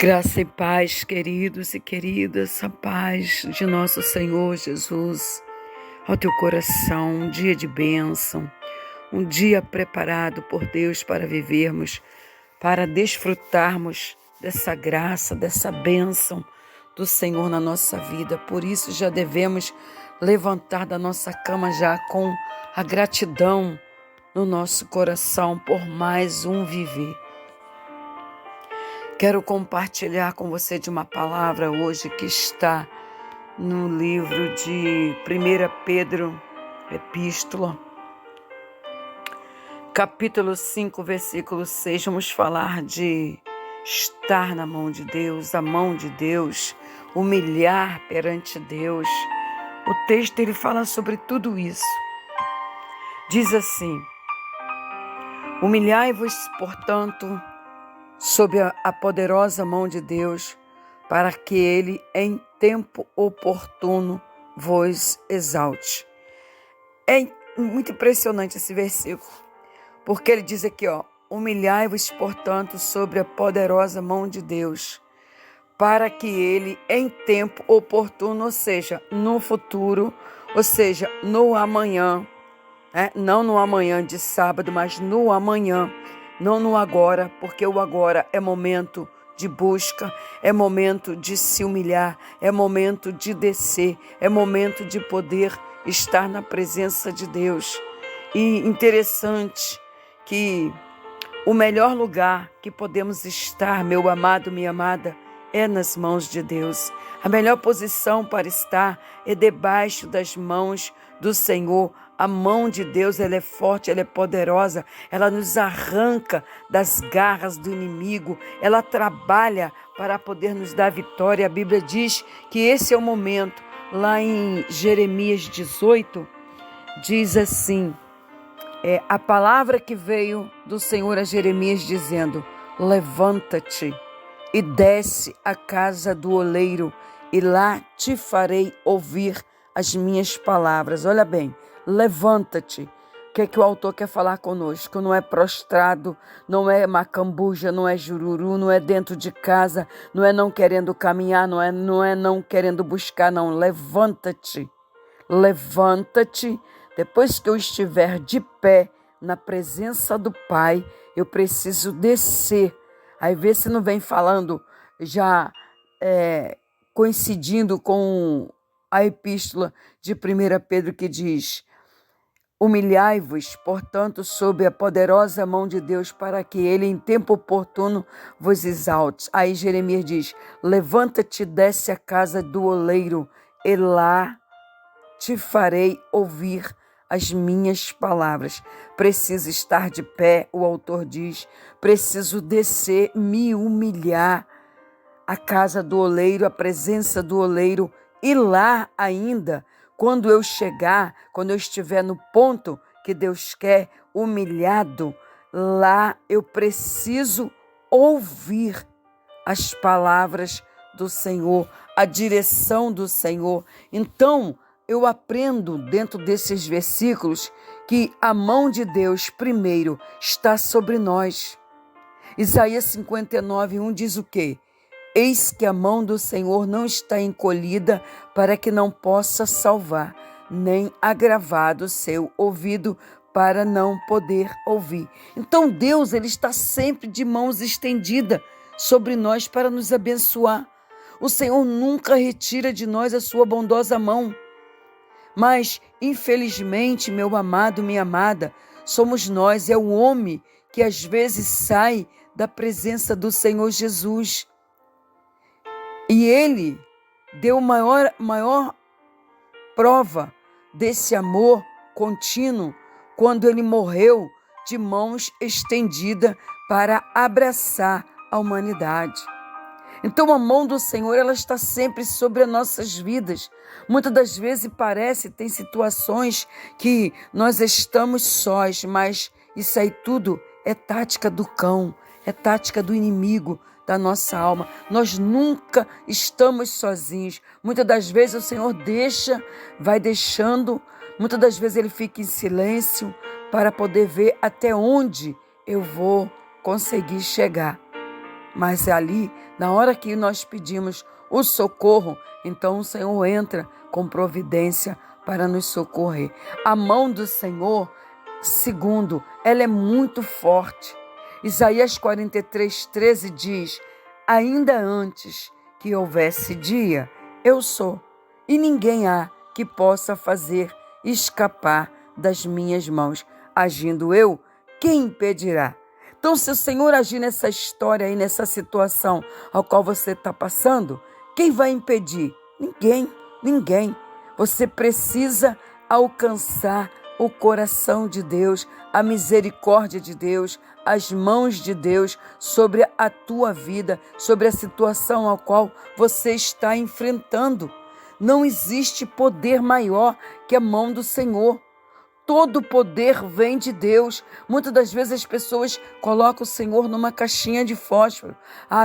Graça e paz, queridos e queridas, a paz de nosso Senhor Jesus ao teu coração, um dia de bênção, um dia preparado por Deus para vivermos, para desfrutarmos dessa graça, dessa bênção do Senhor na nossa vida. Por isso já devemos levantar da nossa cama já com a gratidão no nosso coração por mais um viver. Quero compartilhar com você de uma palavra hoje que está no livro de 1 Pedro, Epístola, capítulo 5, versículo 6. Vamos falar de estar na mão de Deus, a mão de Deus, humilhar perante Deus. O texto ele fala sobre tudo isso. Diz assim: humilhai-vos, portanto, sob a poderosa mão de Deus, para que Ele, em tempo oportuno, vos exalte. É muito impressionante esse versículo, porque ele diz aqui, humilhai-vos, portanto, sobre a poderosa mão de Deus, para que Ele, em tempo oportuno, ou seja, no futuro, ou seja, no amanhã, não no amanhã de sábado, mas no amanhã, não no agora, porque o agora é momento de busca, é momento de se humilhar, é momento de descer, é momento de poder estar na presença de Deus. E interessante que o melhor lugar que podemos estar, meu amado, minha amada, é nas mãos de Deus. A melhor posição para estar é debaixo das mãos do Senhor. A mão de Deus, ela é forte, ela é poderosa, ela nos arranca das garras do inimigo, ela trabalha para poder nos dar vitória. A Bíblia diz que esse é o momento. Lá em Jeremias 18, diz assim, a palavra que veio do Senhor a Jeremias dizendo: levanta-te e desce à casa do oleiro, e lá te farei ouvir as minhas palavras. Olha bem, levanta-te. O que é que o autor quer falar conosco? Não é prostrado, não é macambuja, não é jururu, não é dentro de casa, não é não querendo caminhar, não é não querendo buscar, não. Levanta-te, levanta-te. Depois que eu estiver de pé na presença do Pai, eu preciso descer. Aí vê se não vem falando já coincidindo com a epístola de 1 Pedro que diz: humilhai-vos, portanto, sob a poderosa mão de Deus, para que Ele, em tempo oportuno, vos exalte. Aí Jeremias diz: levanta-te, desce à casa do oleiro, e lá te farei ouvir as minhas palavras. Preciso estar de pé, o autor diz, preciso descer, me humilhar à casa do oleiro, à presença do oleiro, e lá ainda, quando eu chegar, quando eu estiver no ponto que Deus quer, humilhado, lá eu preciso ouvir as palavras do Senhor, a direção do Senhor. Então, eu aprendo dentro desses versículos que a mão de Deus, primeiro, está sobre nós. Isaías 59:1 diz o quê? Eis que a mão do Senhor não está encolhida para que não possa salvar, nem agravado seu ouvido para não poder ouvir. Então Deus, ele está sempre de mãos estendidas sobre nós para nos abençoar. O Senhor nunca retira de nós a sua bondosa mão. Mas, infelizmente, meu amado, minha amada, somos nós, é o homem que às vezes sai da presença do Senhor Jesus. E Ele deu maior prova desse amor contínuo quando Ele morreu de mãos estendidas para abraçar a humanidade. Então a mão do Senhor, ela está sempre sobre as nossas vidas. Muitas das vezes tem situações que nós estamos sós, mas isso aí tudo é tática do cão, é tática do inimigo da nossa alma. Nós nunca estamos sozinhos. Muitas das vezes o Senhor vai deixando, muitas das vezes Ele fica em silêncio para poder ver até onde eu vou conseguir chegar. Mas é ali, na hora que nós pedimos o socorro, então o Senhor entra com providência para nos socorrer. A mão do Senhor, segundo, ela é muito forte. Isaías 43:13 diz: ainda antes que houvesse dia, eu sou, e ninguém há que possa fazer escapar das minhas mãos. Agindo eu, quem impedirá? Então, se o Senhor agir nessa história aí, nessa situação ao qual você está passando, quem vai impedir? Ninguém, ninguém. Você precisa alcançar o coração de Deus, a misericórdia de Deus, as mãos de Deus sobre a tua vida, sobre a situação a qual você está enfrentando. Não existe poder maior que a mão do Senhor. Todo poder vem de Deus. Muitas das vezes as pessoas colocam o Senhor numa caixinha de fósforo.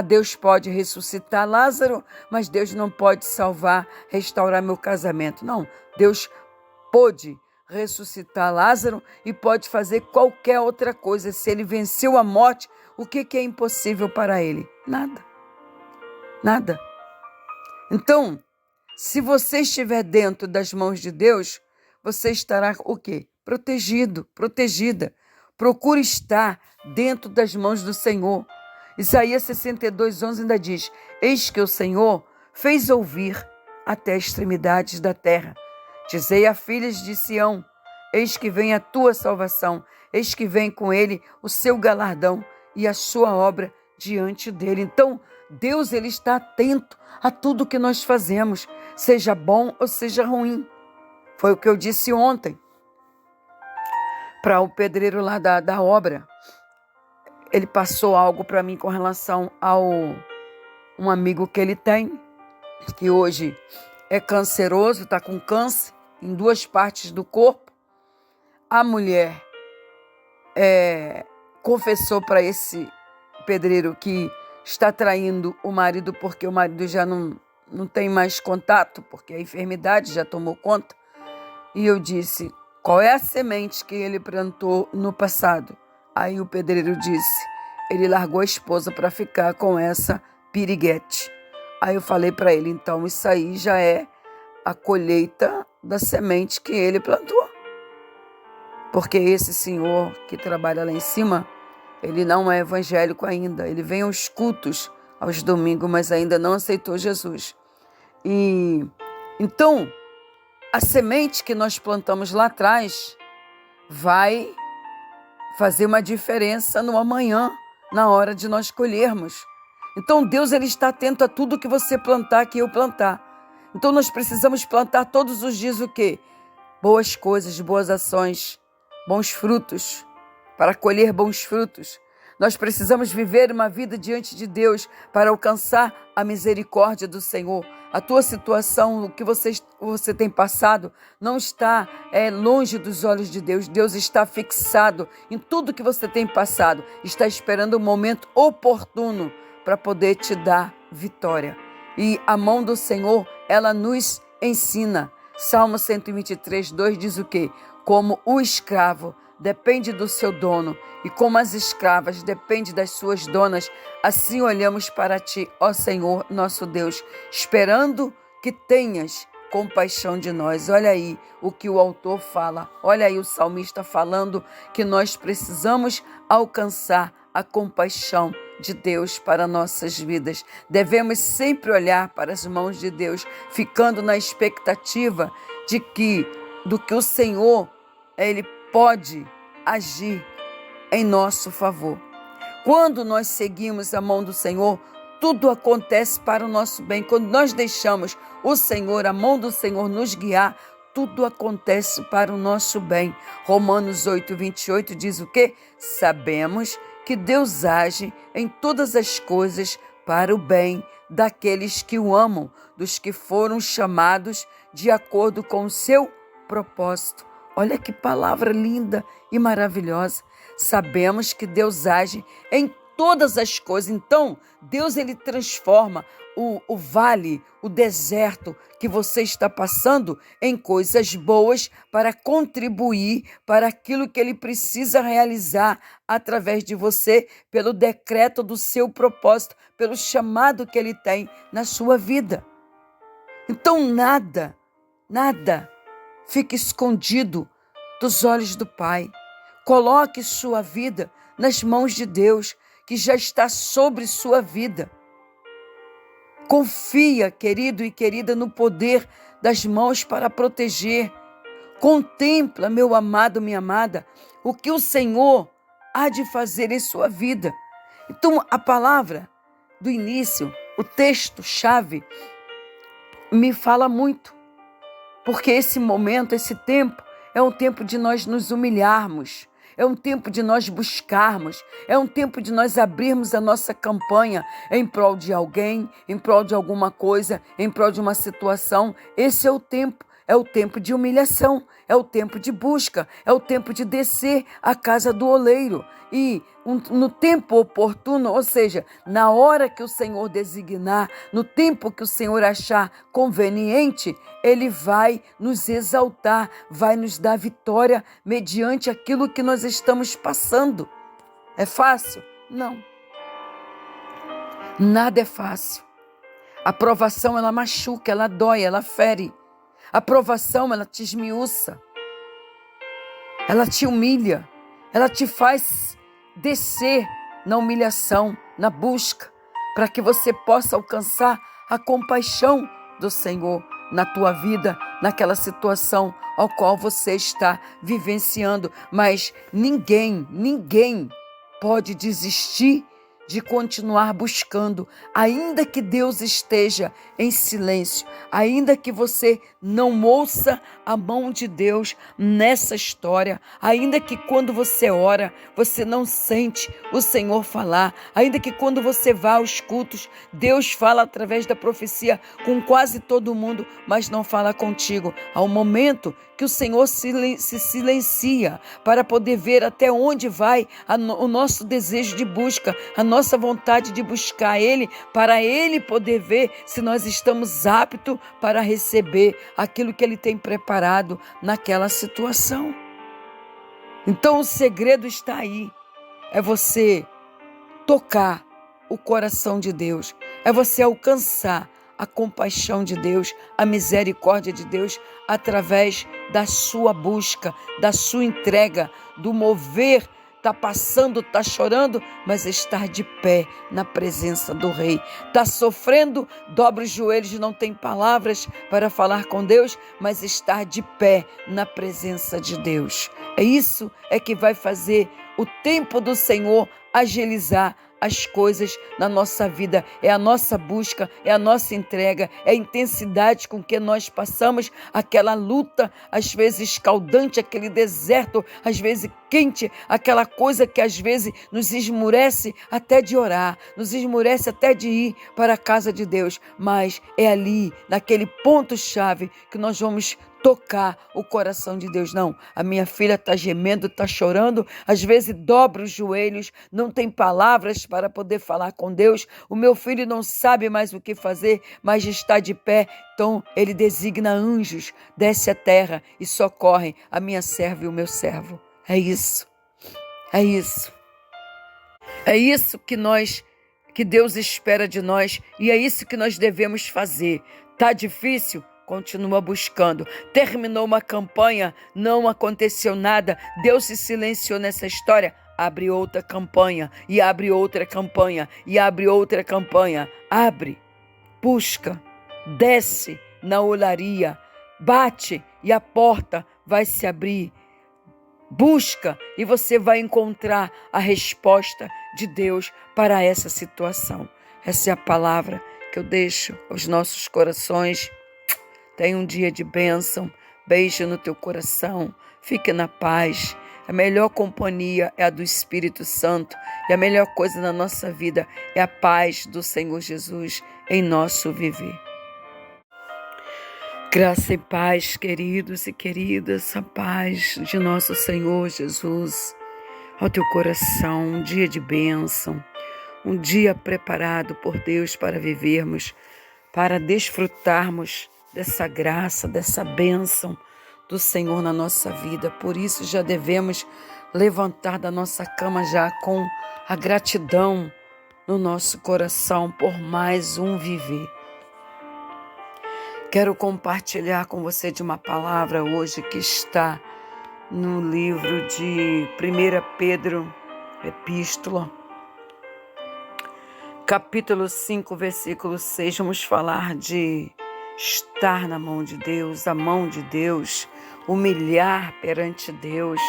Deus pode ressuscitar Lázaro, mas Deus não pode salvar, restaurar meu casamento. Não, Deus pode ressuscitar Lázaro e pode fazer qualquer outra coisa. Se ele venceu a morte, o que é impossível para ele? Nada. Nada. Então, se você estiver dentro das mãos de Deus, você estará o quê? Protegido, protegida. Procure estar dentro das mãos do Senhor. Isaías 62:11 ainda diz: eis que o Senhor fez ouvir até as extremidades da terra. Dizei a filhas de Sião: eis que vem a tua salvação, eis que vem com ele o seu galardão e a sua obra diante dele. Então, Deus, ele está atento a tudo que nós fazemos, seja bom ou seja ruim. Foi o que eu disse ontem para o pedreiro lá da obra. Ele passou algo para mim com relação a um amigo que ele tem, que hoje é canceroso, está com câncer em 2 partes do corpo. A mulher confessou para esse pedreiro que está traindo o marido porque o marido já não tem mais contato, porque a enfermidade já tomou conta. E eu disse: qual é a semente que ele plantou no passado? Aí o pedreiro disse: ele largou a esposa para ficar com essa piriguete. Aí eu falei para ele: então isso aí já é a colheita da semente que ele plantou. Porque esse senhor que trabalha lá em cima, ele não é evangélico ainda. Ele vem aos cultos, aos domingos, mas ainda não aceitou Jesus. E então, a semente que nós plantamos lá atrás vai fazer uma diferença no amanhã, na hora de nós colhermos. Então Deus, ele está atento a tudo que você plantar, que eu plantar. Então nós precisamos plantar todos os dias o quê? Boas coisas, boas ações, bons frutos, para colher bons frutos. Nós precisamos viver uma vida diante de Deus para alcançar a misericórdia do Senhor. A tua situação, o que você tem passado, não está longe dos olhos de Deus. Deus está fixado em tudo que você tem passado. Está esperando o momento oportuno para poder te dar vitória. E a mão do Senhor, ela nos ensina. Salmo 123:2 diz o quê? Como o escravo depende do seu dono e como as escravas dependem das suas donas, assim olhamos para ti, ó Senhor, nosso Deus, esperando que tenhas compaixão de nós. Olha aí o que o autor fala, olha aí o salmista falando que nós precisamos alcançar a compaixão de Deus para nossas vidas. Devemos sempre olhar para as mãos de Deus, ficando na expectativa do que o Senhor, ele pode agir em nosso favor. Quando nós seguimos a mão do Senhor, tudo acontece para o nosso bem. Quando nós deixamos o Senhor, a mão do Senhor nos guiar, tudo acontece para o nosso bem. Romanos 8:28 diz o quê? Sabemos que Deus age em todas as coisas para o bem daqueles que o amam, dos que foram chamados de acordo com o seu propósito. Olha que palavra linda e maravilhosa. Sabemos que Deus age em todas as coisas. Então, Deus ele transforma o vale, o deserto que você está passando em coisas boas para contribuir para aquilo que ele precisa realizar através de você, pelo decreto do seu propósito, pelo chamado que ele tem na sua vida. Então nada fique escondido dos olhos do Pai. Coloque sua vida nas mãos de Deus, que já está sobre sua vida. Confia, querido e querida, no poder das mãos para proteger. Contempla, meu amado, minha amada, o que o Senhor há de fazer em sua vida. Então, a palavra do início, o texto-chave, me fala muito, porque esse momento, esse tempo, é um tempo de nós nos humilharmos, é um tempo de nós buscarmos, é um tempo de nós abrirmos a nossa campanha em prol de alguém, em prol de alguma coisa, em prol de uma situação. Esse é o tempo de humilhação, é o tempo de busca, é o tempo de descer à casa do oleiro. E no tempo oportuno, ou seja, na hora que o Senhor designar, no tempo que o Senhor achar conveniente, Ele vai nos exaltar, vai nos dar vitória mediante aquilo que nós estamos passando. É fácil? Não. Nada é fácil. A provação, ela machuca, ela dói, ela fere. A provação, ela te esmiuça. Ela te humilha. Ela te faz descer na humilhação, na busca, para que você possa alcançar a compaixão do Senhor na tua vida, naquela situação ao qual você está vivenciando. Mas ninguém pode desistir de continuar buscando, ainda que Deus esteja em silêncio, ainda que você não ouça a mão de Deus nessa história, ainda que quando você ora, você não sente o Senhor falar, ainda que quando você vá aos cultos, Deus fala através da profecia com quase todo mundo, mas não fala contigo. Há um momento que o Senhor se silencia para poder ver até onde vai o nosso desejo de busca, a nossa vontade de buscar Ele, para Ele poder ver se nós estamos aptos para receber aquilo que Ele tem preparado naquela situação. Então o segredo está aí, é você tocar o coração de Deus, é você alcançar a compaixão de Deus, a misericórdia de Deus, através da sua busca, da sua entrega, do mover. Está passando, está chorando, mas estar de pé na presença do Rei. Está sofrendo, dobra os joelhos, não tem palavras para falar com Deus, mas estar de pé na presença de Deus. É isso que vai fazer o tempo do Senhor agilizar as coisas na nossa vida. É a nossa busca, é a nossa entrega, é a intensidade com que nós passamos aquela luta, às vezes escaldante, aquele deserto, às vezes quente, aquela coisa que às vezes nos esmurece até de orar, nos esmurece até de ir para a casa de Deus, mas é ali, naquele ponto-chave, que nós vamos tocar o coração de Deus. Não, a minha filha está gemendo, está chorando, às vezes dobra os joelhos, não tem palavras para poder falar com Deus, o meu filho não sabe mais o que fazer, mas está de pé. Então ele designa anjos, desce à terra e socorre a minha serva e o meu servo. É isso que Deus espera de nós, e é isso que nós devemos fazer. Tá difícil? Continua buscando. Terminou uma campanha, não aconteceu nada, Deus se silenciou nessa história. Abre outra campanha, e abre outra campanha, e abre outra campanha. Abre, busca, desce na olaria, bate e a porta vai se abrir. Busca e você vai encontrar a resposta de Deus para essa situação. Essa é a palavra que eu deixo aos nossos corações. Tenha um dia de bênção, beijo no teu coração, fique na paz. A melhor companhia é a do Espírito Santo, e a melhor coisa na nossa vida é a paz do Senhor Jesus em nosso viver. Graça e paz, queridos e queridas, a paz de nosso Senhor Jesus ao teu coração, um dia de bênção, um dia preparado por Deus para vivermos, para desfrutarmos dessa graça, dessa bênção do Senhor na nossa vida. Por isso já devemos levantar da nossa cama já com a gratidão no nosso coração por mais um viver. Quero compartilhar com você de uma palavra hoje que está no livro de 1 Pedro, Epístola, capítulo 5, versículo 6. Vamos falar de estar na mão de Deus, a mão de Deus, humilhar perante Deus.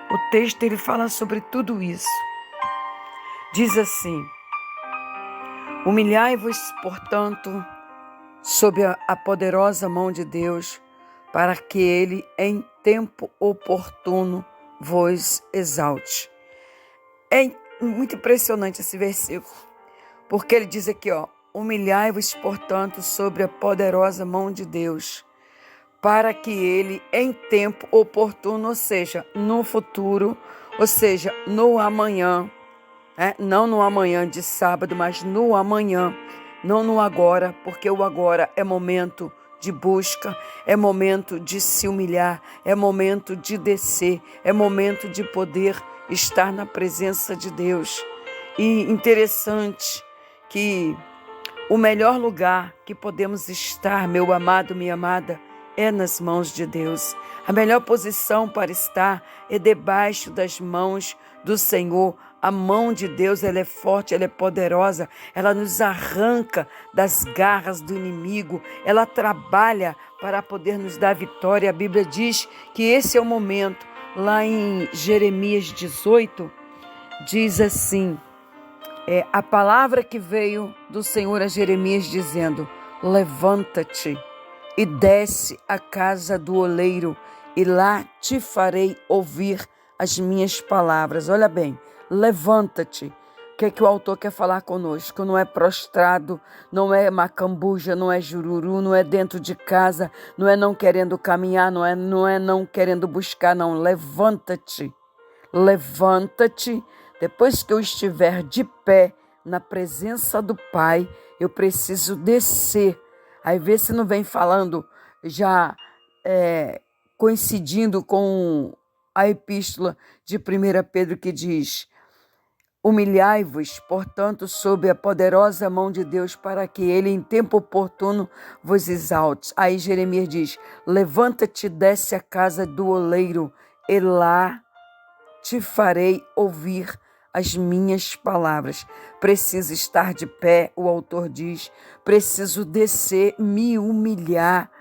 O texto ele fala sobre tudo isso. Diz assim: humilhai-vos, portanto, sob a poderosa mão de Deus, para que Ele, em tempo oportuno, vos exalte. É muito impressionante esse versículo, porque ele diz aqui, humilhai-vos, portanto, sobre a poderosa mão de Deus, para que Ele, em tempo oportuno, ou seja, no futuro, ou seja, no amanhã, não no amanhã de sábado, mas no amanhã, não no agora, porque o agora é momento de busca, é momento de se humilhar, é momento de descer, é momento de poder estar na presença de Deus. E interessante que o melhor lugar que podemos estar, meu amado, minha amada, é nas mãos de Deus. A melhor posição para estar é debaixo das mãos do Senhor. A mão de Deus, ela é forte, ela é poderosa, ela nos arranca das garras do inimigo, ela trabalha para poder nos dar vitória. A Bíblia diz que esse é o momento. Lá em Jeremias 18, diz assim, a palavra que veio do Senhor a Jeremias dizendo: levanta-te e desce à casa do oleiro, e lá te farei ouvir as minhas palavras. Olha bem, levanta-te. O que é que o autor quer falar conosco? Não é prostrado, não é macambuja, não é jururu, não é dentro de casa, não é não querendo caminhar, não é não querendo buscar, não. Levanta-te, levanta-te. Depois que eu estiver de pé na presença do Pai, eu preciso descer. Aí vê se não vem falando já coincidindo com a epístola de 1 Pedro que diz: humilhai-vos, portanto, sob a poderosa mão de Deus, para que Ele, em tempo oportuno, vos exalte. Aí Jeremias diz: levanta-te, desce à casa do oleiro, e lá te farei ouvir as minhas palavras. Preciso estar de pé, o autor diz, preciso descer, me humilhar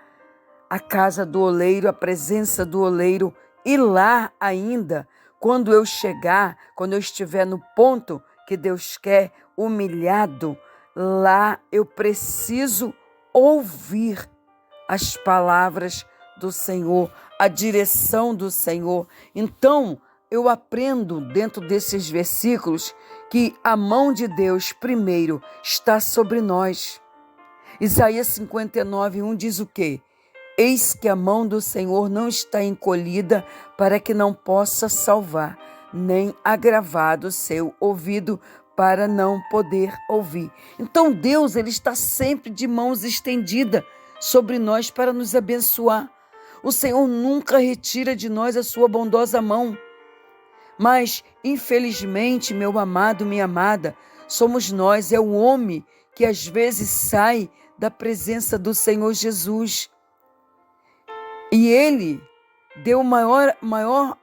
à casa do oleiro, à presença do oleiro, e lá ainda, quando eu chegar, quando eu estiver no ponto que Deus quer, humilhado, lá eu preciso ouvir as palavras do Senhor, a direção do Senhor. Então, eu aprendo dentro desses versículos que a mão de Deus, primeiro, está sobre nós. Isaías 59:1 diz o quê? Eis que a mão do Senhor não está encolhida para que não possa salvar, nem agravado o seu ouvido para não poder ouvir. Então Deus, ele está sempre de mãos estendidas sobre nós para nos abençoar. O Senhor nunca retira de nós a sua bondosa mão. Mas, infelizmente, meu amado, minha amada, somos nós, é o homem que às vezes sai da presença do Senhor Jesus. E Ele deu maior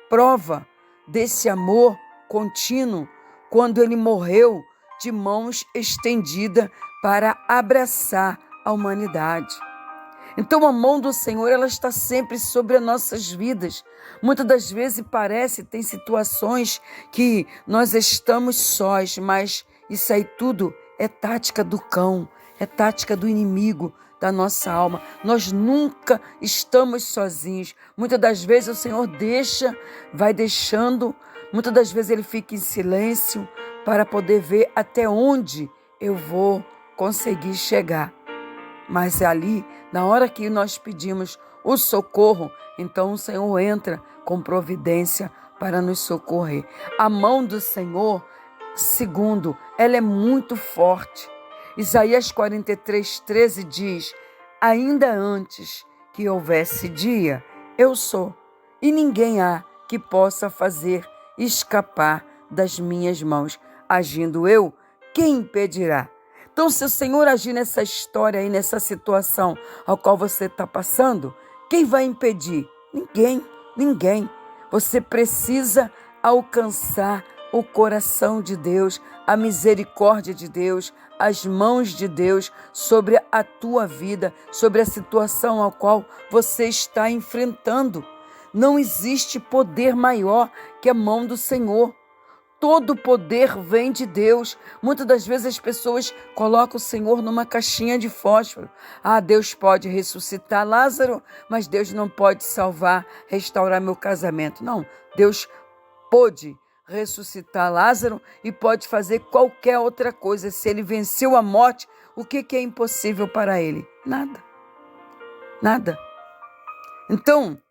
prova desse amor contínuo quando Ele morreu de mãos estendidas para abraçar a humanidade. Então a mão do Senhor, ela está sempre sobre as nossas vidas. Muitas das vezes tem situações que nós estamos sós, mas isso aí tudo é tática do cão, é tática do inimigo da nossa alma. Nós nunca estamos sozinhos. Muitas das vezes o Senhor vai deixando, muitas das vezes Ele fica em silêncio para poder ver até onde eu vou conseguir chegar. Mas ali, na hora que nós pedimos o socorro, então o Senhor entra com providência para nos socorrer. A mão do Senhor Segundo, ela é muito forte. Isaías 43:13 diz: ainda antes que houvesse dia, eu sou, e ninguém há que possa fazer escapar das minhas mãos. Agindo eu, quem impedirá? Então, se o Senhor agir nessa história aí, nessa situação ao qual você está passando, quem vai impedir? Ninguém, ninguém. Você precisa alcançar o coração de Deus, a misericórdia de Deus, as mãos de Deus sobre a tua vida, sobre a situação a qual você está enfrentando. Não existe poder maior que a mão do Senhor. Todo poder vem de Deus. Muitas das vezes as pessoas colocam o Senhor numa caixinha de fósforo. Ah, Deus pode ressuscitar Lázaro, mas Deus não pode salvar, restaurar meu casamento. Não, Deus pode ressuscitar Lázaro e pode fazer qualquer outra coisa. Se ele venceu a morte, o que é impossível para ele? Nada. Nada. Então,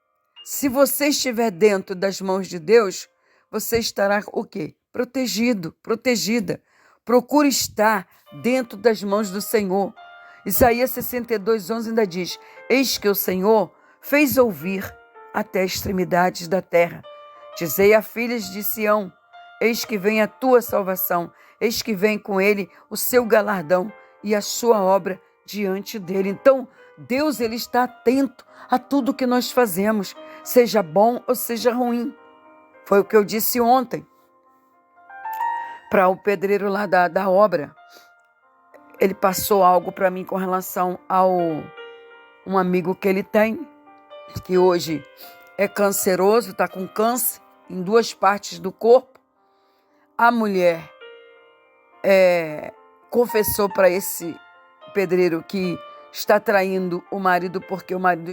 se você estiver dentro das mãos de Deus, você estará o quê? Protegido, protegida. Procure estar dentro das mãos do Senhor. Isaías 62:11 ainda diz: eis que o Senhor fez ouvir até extremidades da terra. Dizei a filhas de Sião: eis que vem a tua salvação, eis que vem com ele o seu galardão e a sua obra diante dele. Então, Deus, ele está atento a tudo que nós fazemos, seja bom ou seja ruim. Foi o que eu disse ontem para o pedreiro lá da obra. Ele passou algo para mim com relação a um amigo que ele tem, que hoje é canceroso, está com câncer em 2 partes do corpo. A mulher confessou para esse pedreiro que está traindo o marido porque o marido